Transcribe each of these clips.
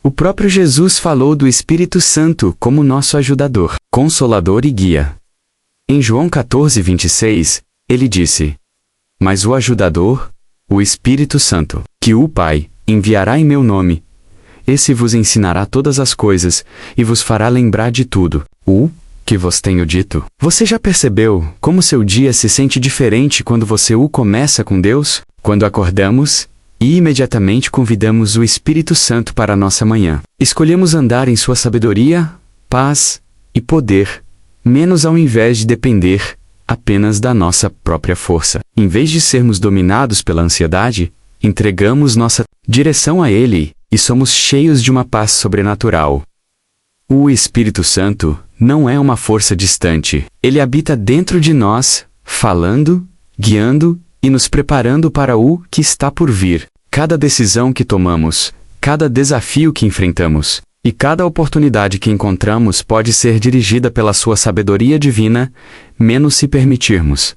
O próprio Jesus falou do Espírito Santo como nosso ajudador, consolador e guia. Em João 14:26, ele disse: Mas o ajudador, o Espírito Santo, que o Pai enviará em meu nome, esse vos ensinará todas as coisas e vos fará lembrar de tudo o que vos tenho dito. Você já percebeu como seu dia se sente diferente quando você o começa com Deus? Quando acordamos e imediatamente convidamos o Espírito Santo para a nossa manhã. Escolhemos andar em sua sabedoria, paz e poder, menos ao invés de depender apenas da nossa própria força. Em vez de sermos dominados pela ansiedade, entregamos nossa direção a Ele e somos cheios de uma paz sobrenatural. O Espírito Santo não é uma força distante. Ele habita dentro de nós, falando, guiando e nos preparando para o que está por vir. Cada decisão que tomamos, cada desafio que enfrentamos e cada oportunidade que encontramos pode ser dirigida pela sua sabedoria divina, menos se permitirmos.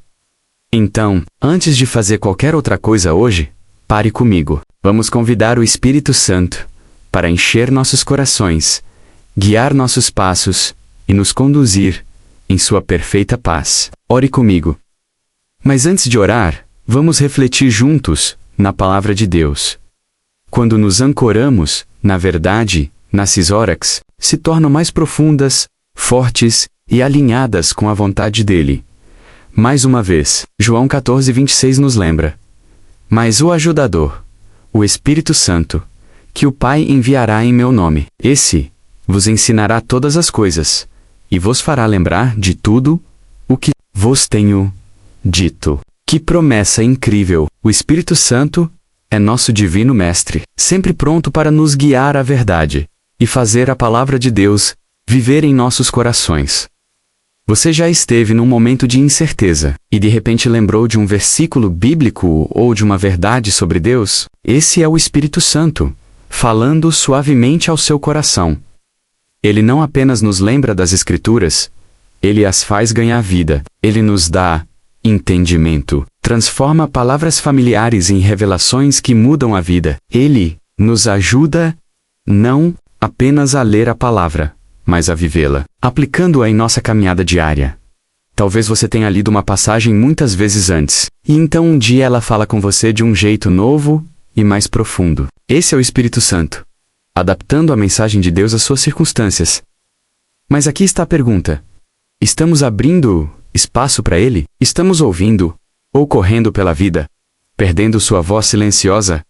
Então, antes de fazer qualquer outra coisa hoje, pare comigo. Vamos convidar o Espírito Santo para encher nossos corações, guiar nossos passos e nos conduzir em sua perfeita paz. Ore comigo. Mas antes de orar, vamos refletir juntos na Palavra de Deus. Quando nos ancoramos, na verdade, nas Cisórax, se tornam mais profundas, fortes e alinhadas com a vontade dele. Mais uma vez, João 14:26 nos lembra: Mas o ajudador, o Espírito Santo, que o Pai enviará em meu nome, esse vos ensinará todas as coisas e vos fará lembrar de tudo o que vos tenho dito. Que promessa incrível! O Espírito Santo é nosso divino mestre, sempre pronto para nos guiar à verdade e fazer a palavra de Deus viver em nossos corações. Você já esteve num momento de incerteza e de repente lembrou de um versículo bíblico ou de uma verdade sobre Deus? Esse é o Espírito Santo, falando suavemente ao seu coração. Ele não apenas nos lembra das Escrituras, ele as faz ganhar vida. Ele nos dá entendimento, transforma palavras familiares em revelações que mudam a vida. Ele nos ajuda não apenas a ler a palavra, mas a vivê-la, aplicando-a em nossa caminhada diária. Talvez você tenha lido uma passagem muitas vezes antes, e então um dia ela fala com você de um jeito novo e mais profundo. Esse é o Espírito Santo, adaptando a mensagem de Deus às suas circunstâncias. Mas aqui está a pergunta: estamos abrindo espaço para Ele? Estamos ouvindo ou correndo pela vida, perdendo sua voz silenciosa?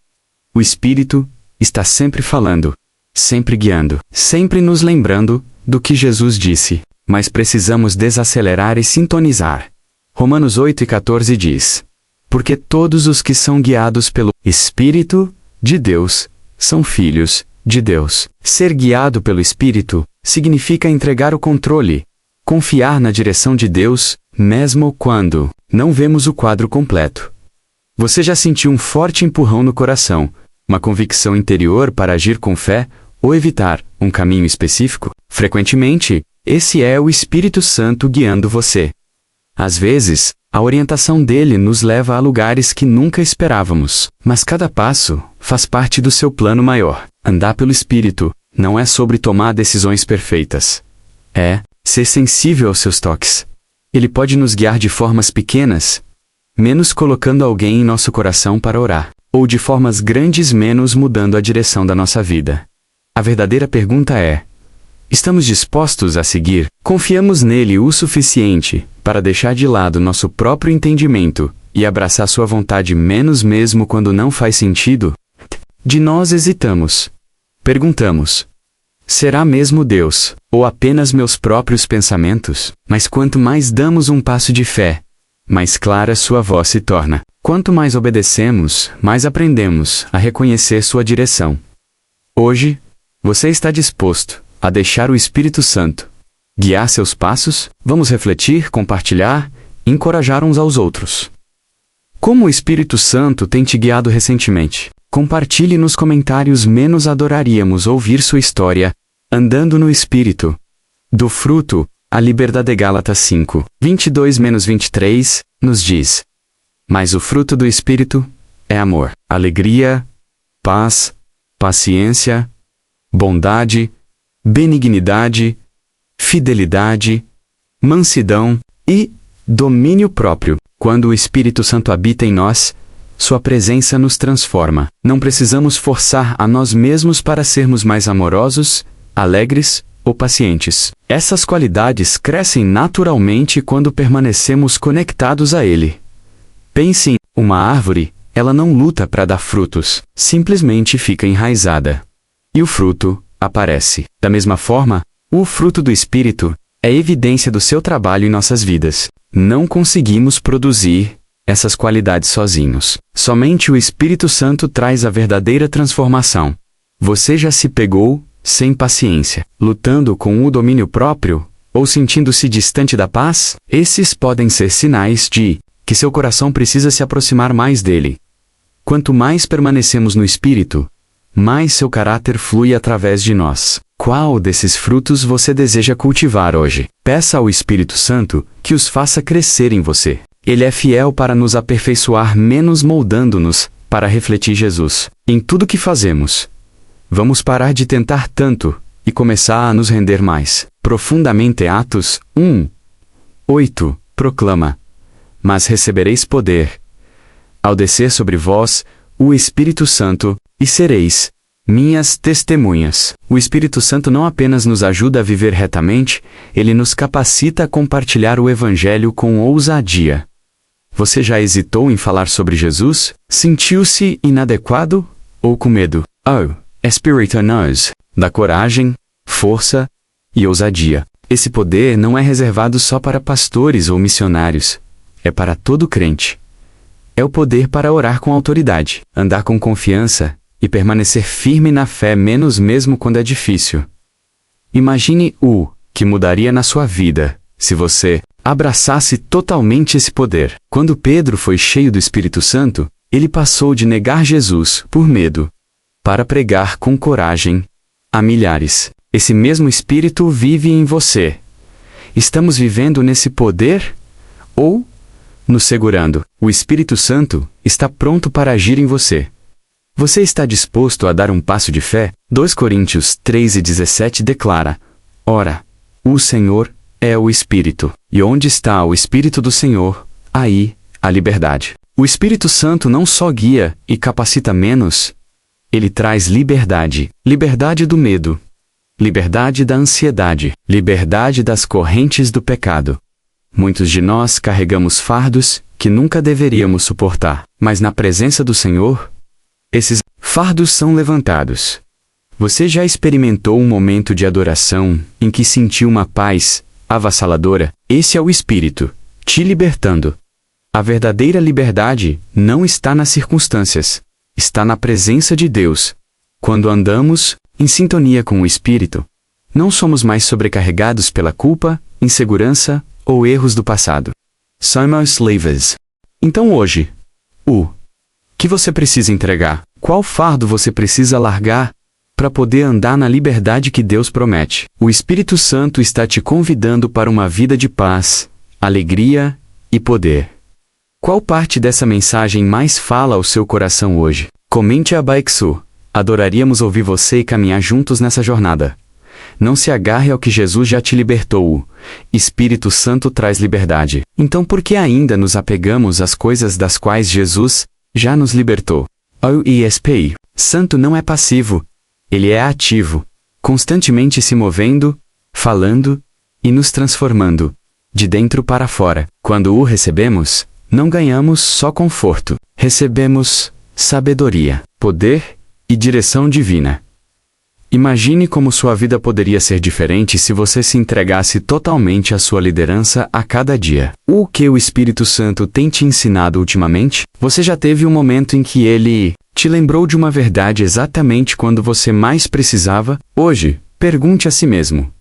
O Espírito está sempre falando, sempre guiando, sempre nos lembrando do que Jesus disse, mas precisamos desacelerar e sintonizar. Romanos 8:14 diz: Porque todos os que são guiados pelo Espírito de Deus são filhos de Deus. Ser guiado pelo Espírito significa entregar o controle, confiar na direção de Deus, mesmo quando não vemos o quadro completo. Você já sentiu um forte empurrão no coração, uma convicção interior para agir com fé ou evitar um caminho específico? Frequentemente, esse é o Espírito Santo guiando você. Às vezes, a orientação dele nos leva a lugares que nunca esperávamos, mas cada passo faz parte do seu plano maior. Andar pelo Espírito não é sobre tomar decisões perfeitas. É ser sensível aos seus toques. Ele pode nos guiar de formas pequenas, menos colocando alguém em nosso coração para orar, ou de formas grandes, menos mudando a direção da nossa vida. A verdadeira pergunta é: estamos dispostos a seguir? Confiamos nele o suficiente para deixar de lado nosso próprio entendimento e abraçar sua vontade menos mesmo quando não faz sentido? De nós hesitamos. Perguntamos: será mesmo Deus, ou apenas meus próprios pensamentos? Mas quanto mais damos um passo de fé, mais clara sua voz se torna. Quanto mais obedecemos, mais aprendemos a reconhecer sua direção. Hoje, você está disposto a deixar o Espírito Santo guiar seus passos? Vamos refletir, compartilhar, encorajar uns aos outros. Como o Espírito Santo tem te guiado recentemente? Compartilhe nos comentários. Menos adoraríamos ouvir sua história, andando no Espírito. Do fruto, a liberdade. Gálatas 5, 22-23, nos diz: Mas o fruto do Espírito é amor, alegria, paz, paciência, bondade, benignidade, fidelidade, mansidão e domínio próprio. Quando o Espírito Santo habita em nós, sua presença nos transforma. Não precisamos forçar a nós mesmos para sermos mais amorosos, alegres ou pacientes. Essas qualidades crescem naturalmente quando permanecemos conectados a Ele. Pense em uma árvore, ela não luta para dar frutos, simplesmente fica enraizada. E o fruto aparece. Da mesma forma, o fruto do Espírito é evidência do seu trabalho em nossas vidas. Não conseguimos produzir essas qualidades sozinhos. Somente o Espírito Santo traz a verdadeira transformação. Você já se pegou sem paciência, lutando com o domínio próprio, ou sentindo-se distante da paz? Esses podem ser sinais de que seu coração precisa se aproximar mais dele. Quanto mais permanecemos no Espírito, mais seu caráter flui através de nós. Qual desses frutos você deseja cultivar hoje? Peça ao Espírito Santo que os faça crescer em você. Ele é fiel para nos aperfeiçoar, menos moldando-nos para refletir Jesus em tudo que fazemos. Vamos parar de tentar tanto e começar a nos render mais profundamente. Atos 1:8 proclama: Mas recebereis poder ao descer sobre vós o Espírito Santo, e sereis minhas testemunhas. O Espírito Santo não apenas nos ajuda a viver retamente, ele nos capacita a compartilhar o Evangelho com ousadia. Você já hesitou em falar sobre Jesus? Sentiu-se inadequado ou com medo? Oh, Espírito nos dá coragem, força e ousadia. Esse poder não é reservado só para pastores ou missionários. É para todo crente. É o poder para orar com autoridade, andar com confiança e permanecer firme na fé, menos mesmo quando é difícil. Imagine o que mudaria na sua vida se você abraçasse totalmente esse poder. Quando Pedro foi cheio do Espírito Santo, ele passou de negar Jesus por medo para pregar com coragem a milhares. Esse mesmo Espírito vive em você. Estamos vivendo nesse poder ou nos segurando? O Espírito Santo está pronto para agir em você. Você está disposto a dar um passo de fé? 2 Coríntios 3:17 declara: Ora, o Senhor é o Espírito, e onde está o Espírito do Senhor, aí a liberdade. O Espírito Santo não só guia e capacita menos, ele traz liberdade. Liberdade do medo, liberdade da ansiedade, liberdade das correntes do pecado. Muitos de nós carregamos fardos que nunca deveríamos suportar, mas na presença do Senhor, esses fardos são levantados. Você já experimentou um momento de adoração em que sentiu uma paz avassaladora? Esse é o Espírito, te libertando. A verdadeira liberdade não está nas circunstâncias, está na presença de Deus. Quando andamos em sintonia com o Espírito, não somos mais sobrecarregados pela culpa, insegurança ou erros do passado. Somos livres. Então hoje, o que você precisa entregar? Qual fardo você precisa largar para poder andar na liberdade que Deus promete? O Espírito Santo está te convidando para uma vida de paz, alegria e poder. Qual parte dessa mensagem mais fala ao seu coração hoje? Comente abaixo. Adoraríamos ouvir você e caminhar juntos nessa jornada. Não se agarre ao que Jesus já te libertou. O Espírito Santo traz liberdade. Então por que ainda nos apegamos às coisas das quais Jesus já nos libertou? O Espírito Santo não é passivo. Ele é ativo, constantemente se movendo, falando e nos transformando, de dentro para fora. Quando o recebemos, não ganhamos só conforto. Recebemos sabedoria, poder e direção divina. Imagine como sua vida poderia ser diferente se você se entregasse totalmente à sua liderança a cada dia. O que o Espírito Santo tem te ensinado ultimamente? Você já teve um momento em que ele te lembrou de uma verdade exatamente quando você mais precisava? Hoje, pergunte a si mesmo: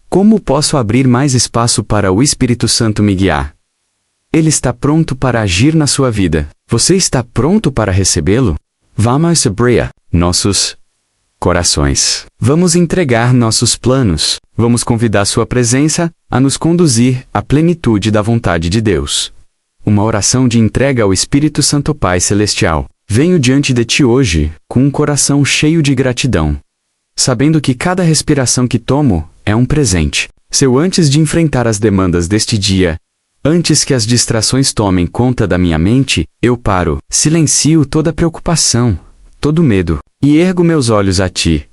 como posso abrir mais espaço para o Espírito Santo me guiar? Ele está pronto para agir na sua vida. Você está pronto para recebê-lo? Vamos abrir nossos corações. Vamos entregar nossos planos. Vamos convidar sua presença a nos conduzir à plenitude da vontade de Deus. Uma oração de entrega ao Espírito Santo Pai Celestial. Venho diante de ti hoje com um coração cheio de gratidão. sabendo que cada respiração que tomo é um presente seu antes de enfrentar as demandas deste dia. Antes que as distrações tomem conta da minha mente, eu paro, silencio toda preocupação, todo medo, e ergo meus olhos a Ti.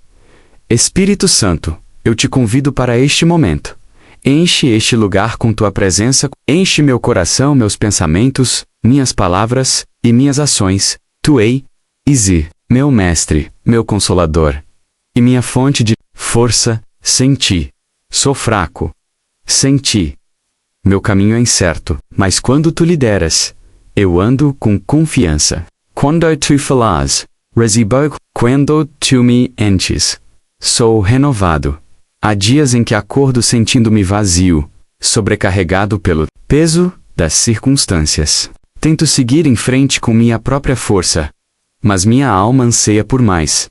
Espírito Santo, eu te convido para este momento. Enche este lugar com Tua presença, enche meu coração, meus pensamentos, minhas palavras e minhas ações. Tu ei, Isi, meu mestre, meu consolador, e minha fonte de força. Sem Ti, sou fraco. Sem Ti, meu caminho é incerto, mas quando Tu lideras, eu ando com confiança. Quando Tu falas, recibo. Quando Tu me enches, sou renovado. Há dias em que acordo sentindo-me vazio, sobrecarregado pelo peso das circunstâncias. Tento seguir em frente com minha própria força, mas minha alma anseia por mais.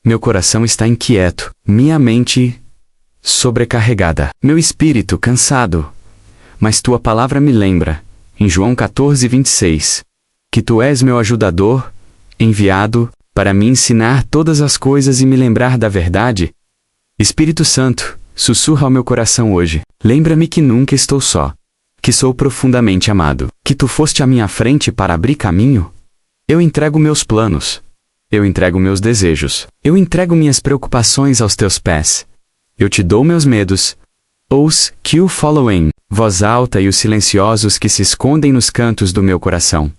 Meu coração está inquieto, minha mente sobrecarregada, meu espírito cansado. Mas Tua palavra me lembra, em João 14:26, que Tu és meu ajudador, enviado para me ensinar todas as coisas e me lembrar da verdade. Espírito Santo, sussurra ao meu coração hoje. Lembra-me que nunca estou só, que sou profundamente amado, que Tu foste à minha frente para abrir caminho. Eu entrego meus planos, eu entrego meus desejos, eu entrego minhas preocupações aos Teus pés. Eu Te dou meus medos, os que o following, voz alta e os silenciosos que se escondem nos cantos do meu coração.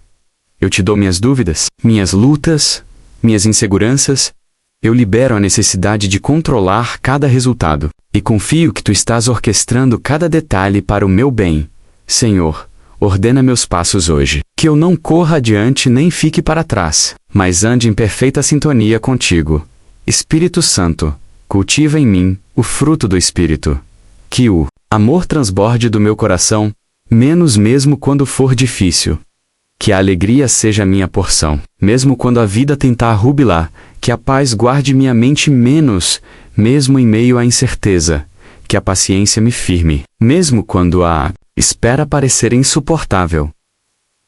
Eu Te dou minhas dúvidas, minhas lutas, minhas inseguranças. Eu libero a necessidade de controlar cada resultado, e confio que Tu estás orquestrando cada detalhe para o meu bem. Senhor, ordena meus passos hoje, que eu não corra adiante nem fique para trás, mas ande em perfeita sintonia contigo. Espírito Santo, cultiva em mim o fruto do Espírito. Que o amor transborde do meu coração, menos mesmo quando for difícil. Que a alegria seja minha porção, mesmo quando a vida tentar rubilar. Que a paz guarde minha mente menos, mesmo em meio à incerteza. Que a paciência me firme, mesmo quando a espera parecer insuportável.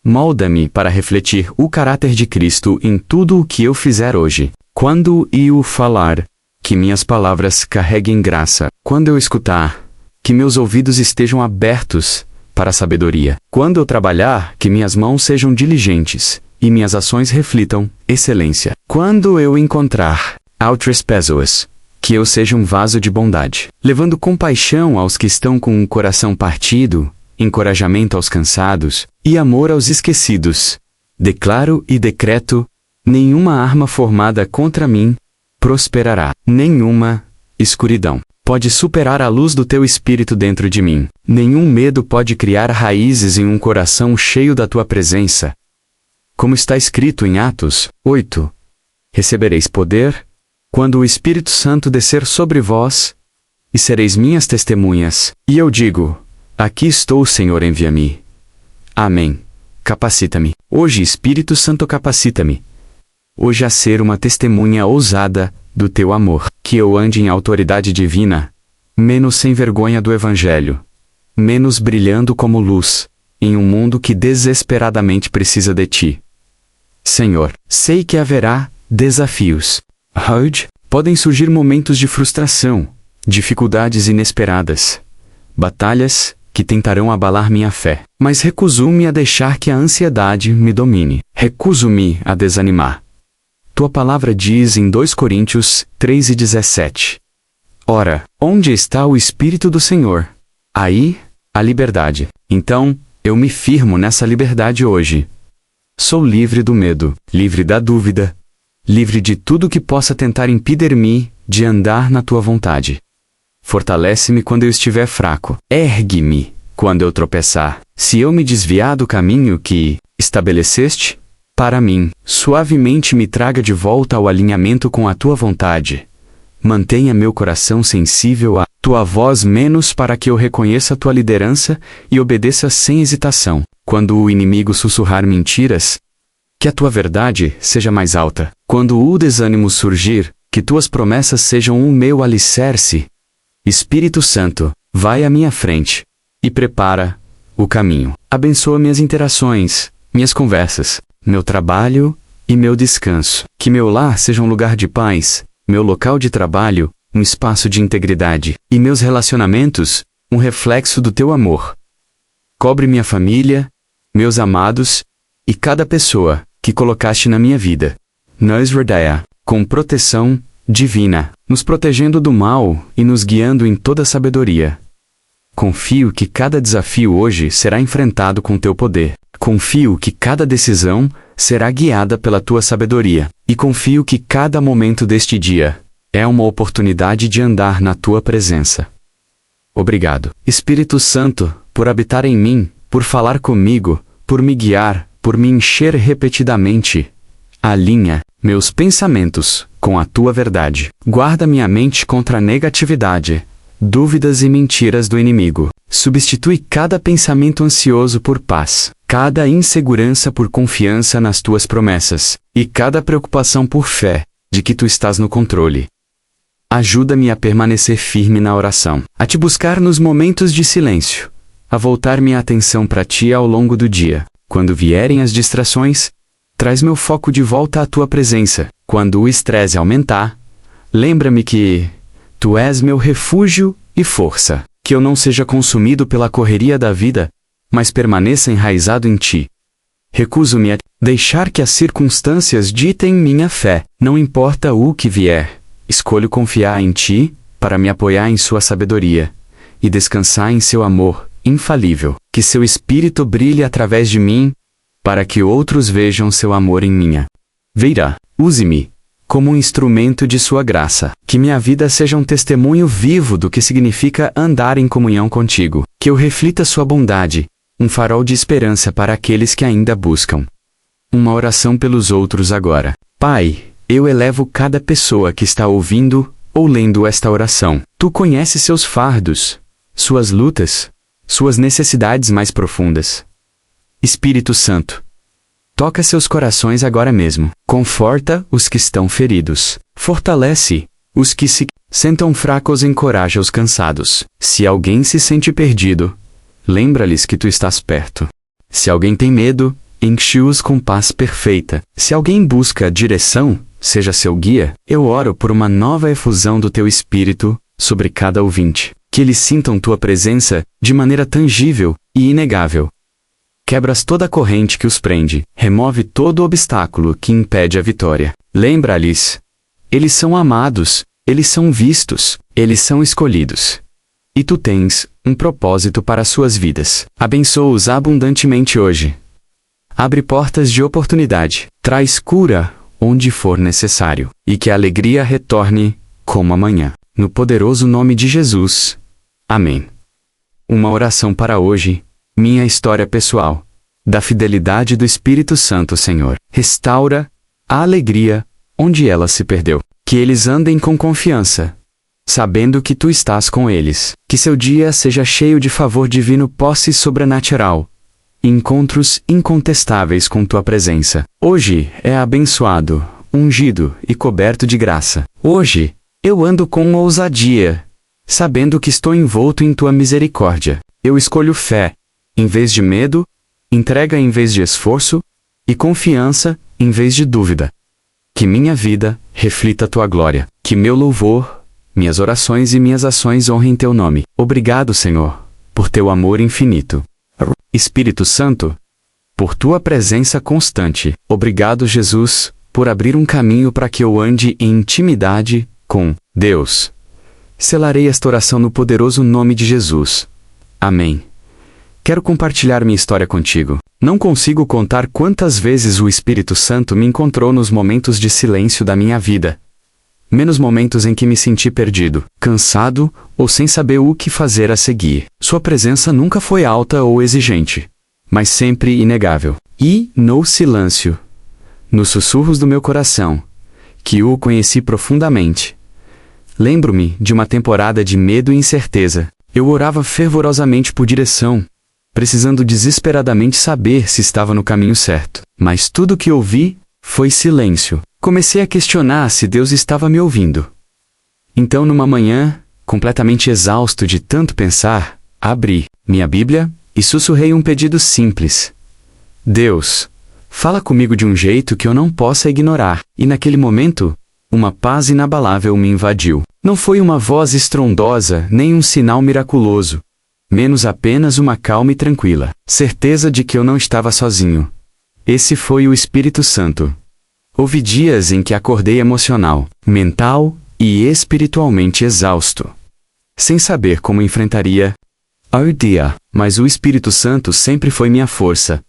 Molda-me para refletir o caráter de Cristo em tudo o que eu fizer hoje. Quando eu falar, que minhas palavras carreguem graça. Quando eu escutar, que meus ouvidos estejam abertos para a sabedoria. Quando eu trabalhar, que minhas mãos sejam diligentes e minhas ações reflitam excelência. Quando eu encontrar outras pessoas, que eu seja um vaso de bondade, levando compaixão aos que estão com o coração partido, encorajamento aos cansados e amor aos esquecidos. Declaro e decreto: nenhuma arma formada contra mim prosperará. Nenhuma escuridão pode superar a luz do Teu Espírito dentro de mim. Nenhum medo pode criar raízes em um coração cheio da Tua presença. Como está escrito em Atos 8, recebereis poder quando o Espírito Santo descer sobre vós, e sereis minhas testemunhas. E eu digo: aqui estou, Senhor, envia-me. Amém. Capacita-me. Hoje, Espírito Santo, capacita-me. Hoje a ser uma testemunha ousada do Teu amor. Que eu ande em autoridade divina, menos sem vergonha do Evangelho, menos brilhando como luz, em um mundo que desesperadamente precisa de Ti. Senhor, sei que haverá desafios. Podem surgir momentos de frustração, dificuldades inesperadas, batalhas que tentarão abalar minha fé. Mas recuso-me a deixar que a ansiedade me domine. Recuso-me a desanimar. Tua palavra diz em 2 Coríntios 3:17. Ora, onde está o Espírito do Senhor? Aí, a liberdade. Então, eu me firmo nessa liberdade hoje. Sou livre do medo, livre da dúvida, livre de tudo que possa tentar impedir-me de andar na Tua vontade. Fortalece-me quando eu estiver fraco. Ergue-me quando eu tropeçar. Se eu me desviar do caminho que estabeleceste para mim, suavemente me traga de volta ao alinhamento com a Tua vontade. Mantenha meu coração sensível à Tua voz menos para que eu reconheça a Tua liderança e obedeça sem hesitação. Quando o inimigo sussurrar mentiras, que a Tua verdade seja mais alta. Quando o desânimo surgir, que Tuas promessas sejam o meu alicerce. Espírito Santo, vai à minha frente e prepara o caminho. Abençoa minhas interações, minhas conversas, meu trabalho e meu descanso. Que meu lar seja um lugar de paz, meu local de trabalho, um espaço de integridade, e meus relacionamentos, um reflexo do teu amor. Cobre minha família, meus amados, e cada pessoa que colocaste na minha vida. Nos rodeia com proteção divina, nos protegendo do mal e nos guiando em toda sabedoria. Confio que cada desafio hoje será enfrentado com teu poder. Confio que cada decisão será guiada pela tua sabedoria. E confio que cada momento deste dia é uma oportunidade de andar na tua presença. Obrigado, Espírito Santo, por habitar em mim, por falar comigo, por me guiar, por me encher repetidamente. Alinha meus pensamentos com a tua verdade. Guarda minha mente contra a negatividade, dúvidas e mentiras do inimigo. Substitui cada pensamento ansioso por paz, cada insegurança por confiança nas tuas promessas, e cada preocupação por fé de que tu estás no controle. Ajuda-me a permanecer firme na oração, a te buscar nos momentos de silêncio, a voltar minha atenção para ti ao longo do dia. Quando vierem as distrações, traz meu foco de volta à tua presença. Quando o estresse aumentar, lembra-me que tu és meu refúgio e força, que eu não seja consumido pela correria da vida, mas permaneça enraizado em ti. Recuso-me a deixar que as circunstâncias ditem minha fé. Não importa o que vier, escolho confiar em ti, para me apoiar em sua sabedoria, e descansar em seu amor infalível. Que seu Espírito brilhe através de mim, para que outros vejam seu amor em minha vida. Use-me como um instrumento de sua graça. Que minha vida seja um testemunho vivo do que significa andar em comunhão contigo. Que eu reflita sua bondade, um farol de esperança para aqueles que ainda buscam. Uma oração pelos outros agora. Pai, eu elevo cada pessoa que está ouvindo ou lendo esta oração. Tu conheces seus fardos, suas lutas, suas necessidades mais profundas. Espírito Santo, toca seus corações agora mesmo. Conforta os que estão feridos. Fortalece os que se sentam fracos, encoraja os cansados. Se alguém se sente perdido, lembra-lhes que tu estás perto. Se alguém tem medo, enche-os com paz perfeita. Se alguém busca direção, seja seu guia. Eu oro por uma nova efusão do teu Espírito sobre cada ouvinte. Que eles sintam tua presença de maneira tangível e inegável. Quebras toda a corrente que os prende. Remove todo obstáculo que impede a vitória. Lembra-lhes. Eles são amados, eles são vistos, eles são escolhidos. E tu tens um propósito para suas vidas. Abençoa-os abundantemente hoje. Abre portas de oportunidade. Traz cura onde for necessário. E que a alegria retorne como amanhã. No poderoso nome de Jesus. Amém. Uma oração para hoje. Minha história pessoal. Da fidelidade do Espírito Santo, Senhor. Restaura a alegria onde ela se perdeu. Que eles andem com confiança, sabendo que tu estás com eles. Que seu dia seja cheio de favor divino, posse sobrenatural, encontros incontestáveis com tua presença. Hoje é abençoado, ungido e coberto de graça. Hoje eu ando com ousadia, sabendo que estou envolto em tua misericórdia. Eu escolho fé em vez de medo, entrega em vez de esforço, e confiança em vez de dúvida. Que minha vida reflita a tua glória. Que meu louvor, minhas orações e minhas ações honrem teu nome. Obrigado, Senhor, por teu amor infinito. Espírito Santo, por tua presença constante. Obrigado, Jesus, por abrir um caminho para que eu ande em intimidade com Deus. Selarei esta oração no poderoso nome de Jesus. Amém. Quero compartilhar minha história contigo. Não consigo contar quantas vezes o Espírito Santo me encontrou nos momentos de silêncio da minha vida. Menos momentos em que me senti perdido, cansado ou sem saber o que fazer a seguir. Sua presença nunca foi alta ou exigente, mas sempre inegável. E, no silêncio, nos sussurros do meu coração, que o conheci profundamente. Lembro-me de uma temporada de medo e incerteza. Eu orava fervorosamente por direção, precisando desesperadamente saber se estava no caminho certo. Mas tudo que ouvi foi silêncio. Comecei a questionar se Deus estava me ouvindo. Então, numa manhã, completamente exausto de tanto pensar, abri minha Bíblia e sussurrei um pedido simples. Deus, fala comigo de um jeito que eu não possa ignorar. E naquele momento, uma paz inabalável me invadiu. Não foi uma voz estrondosa, nem um sinal miraculoso. Menos apenas uma calma e tranquila certeza de que eu não estava sozinho. Esse foi o Espírito Santo. Houve dias em que acordei emocional, mental e espiritualmente exausto, sem saber como enfrentaria o dia, mas o Espírito Santo sempre foi minha força.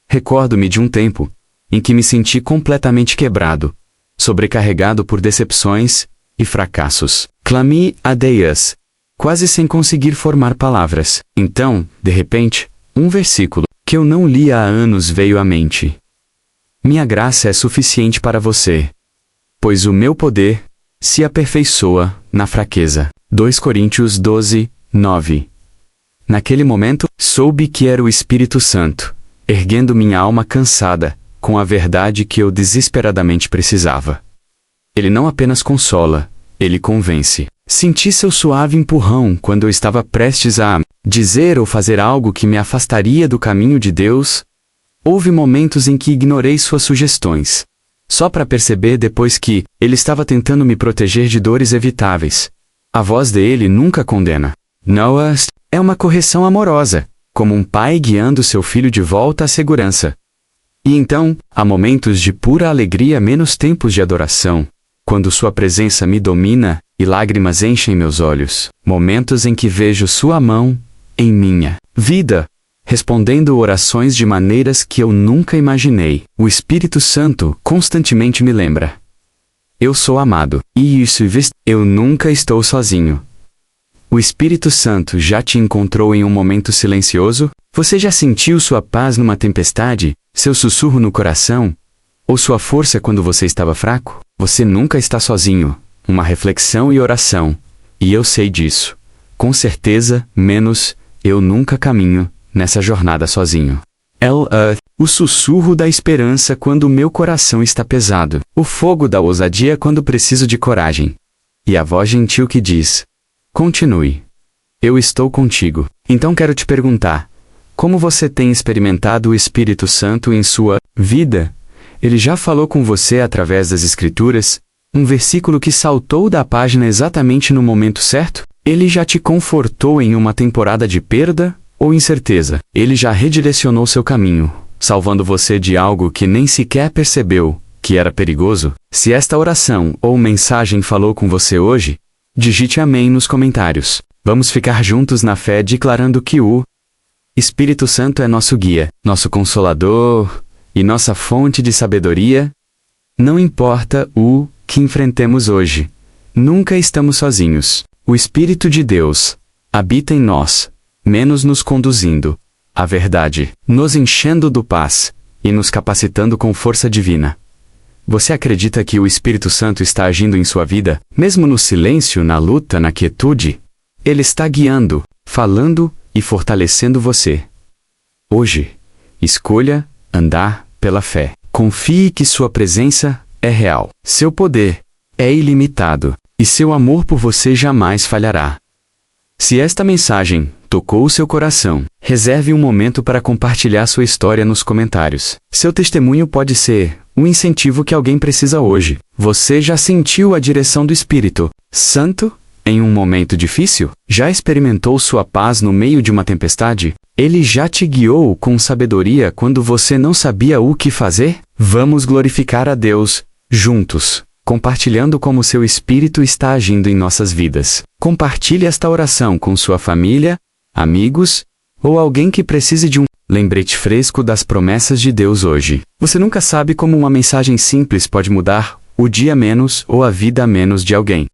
Recordo-me de um tempo em que me senti completamente quebrado, sobrecarregado por decepções e fracassos. Clamei a Deus, quase sem conseguir formar palavras. Então, de repente, um versículo que eu não lia há anos veio à mente. Minha graça é suficiente para você, pois o meu poder se aperfeiçoa na fraqueza. 2 Coríntios 12, 9. Naquele momento, soube que era o Espírito Santo, erguendo minha alma cansada, com a verdade que eu desesperadamente precisava. Ele não apenas consola, ele convence. Senti seu suave empurrão quando eu estava prestes a dizer ou fazer algo que me afastaria do caminho de Deus. Houve momentos em que ignorei suas sugestões, só para perceber depois que ele estava tentando me proteger de dores evitáveis. A voz dele nunca condena. Noah é uma correção amorosa, como um pai guiando seu filho de volta à segurança. E então, há momentos de pura alegria, menos tempos de adoração, quando sua presença me domina e lágrimas enchem meus olhos. Momentos em que vejo sua mão em minha vida, respondendo orações de maneiras que eu nunca imaginei. O Espírito Santo constantemente me lembra: eu sou amado, e eu nunca estou sozinho. O Espírito Santo já te encontrou em um momento silencioso? Você já sentiu sua paz numa tempestade, seu sussurro no coração, ou sua força quando você estava fraco? Você nunca está sozinho. Uma reflexão e oração, e eu sei disso. Com certeza, menos, eu nunca caminho nessa jornada sozinho. O sussurro da esperança quando o meu coração está pesado. O fogo da ousadia quando preciso de coragem. E a voz gentil que diz: continue. Eu estou contigo. Então quero te perguntar: como você tem experimentado o Espírito Santo em sua vida? Ele já falou com você através das Escrituras? Um versículo que saltou da página exatamente no momento certo? Ele já te confortou em uma temporada de perda ou incerteza? Ele já redirecionou seu caminho, salvando você de algo que nem sequer percebeu que era perigoso? Se esta oração ou mensagem falou com você hoje, digite amém nos comentários. Vamos ficar juntos na fé declarando que o Espírito Santo é nosso guia, nosso consolador e nossa fonte de sabedoria. Não importa o que enfrentemos hoje, nunca estamos sozinhos. O Espírito de Deus habita em nós, menos nos conduzindo à verdade, nos enchendo do paz e nos capacitando com força divina. Você acredita que o Espírito Santo está agindo em sua vida, mesmo no silêncio, na luta, na quietude? Ele está guiando, falando e fortalecendo você. Hoje, escolha andar pela fé. Confie que sua presença é real. Seu poder é ilimitado, e seu amor por você jamais falhará. Se esta mensagem tocou o seu coração, reserve um momento para compartilhar sua história nos comentários. Seu testemunho pode ser um incentivo que alguém precisa hoje. Você já sentiu a direção do Espírito Santo em um momento difícil? Já experimentou sua paz no meio de uma tempestade? Ele já te guiou com sabedoria quando você não sabia o que fazer? Vamos glorificar a Deus juntos, compartilhando como seu Espírito está agindo em nossas vidas. Compartilhe esta oração com sua família, amigos ou alguém que precise de um lembrete fresco das promessas de Deus hoje. Você nunca sabe como uma mensagem simples pode mudar o dia menos ou a vida a menos de alguém.